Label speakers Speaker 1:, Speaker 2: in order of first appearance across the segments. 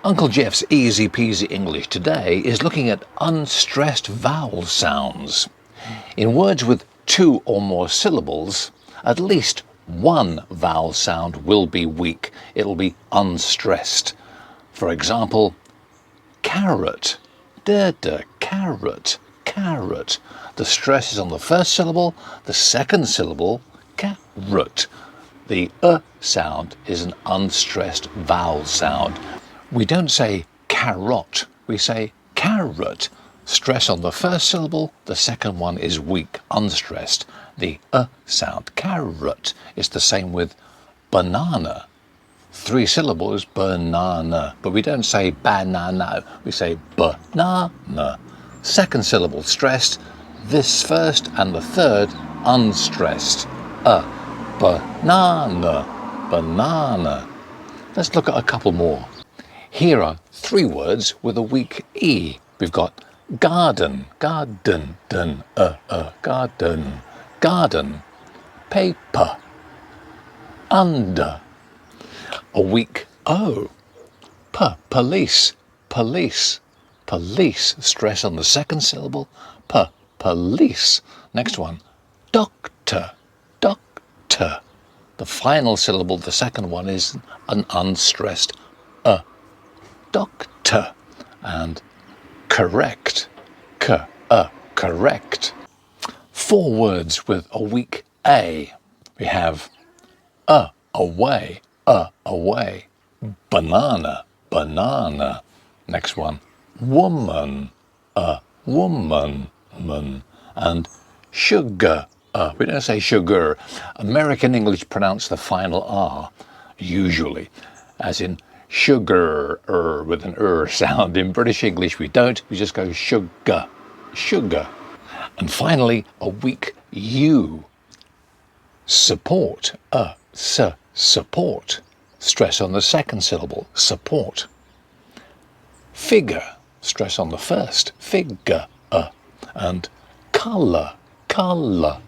Speaker 1: Uncle Geoff's Easy-Peasy English today is looking at unstressed vowel sounds. In words with 2 or more syllables, at least one vowel sound will be weak. It'll be unstressed. For example, carrot. Carrot, carrot. The stress is on the first syllable, the second syllable, carrot. The sound is an unstressed vowel sound. We don't say carrot, we say carrot. Stress on the first syllable, the second one is weak, unstressed. The sound, carrot, is the same with banana. 3 syllables, banana. But we don't say banana, we say banana. Second syllable stressed, this first and the third unstressed. Banana, banana. Let's look at a couple more. Here are 3 words with a weak E. We've got garden, garden, garden, garden, paper, under. A weak O. Police, police, police. Stress on the second syllable, police. Next one, doctor, doctor. The final syllable, the second one, is an unstressed doctor. And correct, correct. 4 words with a weak A. We have away, away. Banana, banana. Next one, woman, woman, man. And sugar, we don't say sugar. American English pronounce the final R, usually, as in sugar, with an sound. In British English we don't, we just go sugar, sugar. And finally, a weak U. Support, support. Stress on the second syllable, support. Figure, stress on the first, figure, and colour, colour.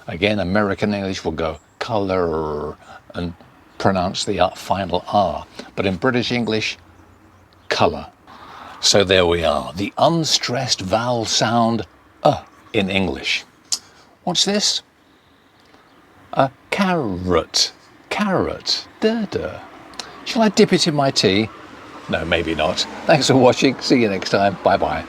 Speaker 1: Again, American English will go colour and pronounce the final R, but in British English, colour. So there we are, the unstressed vowel sound in English. What's this? A carrot, carrot, Shall I dip it in my tea? No, maybe not. Thanks for watching. See you next time. Bye-bye.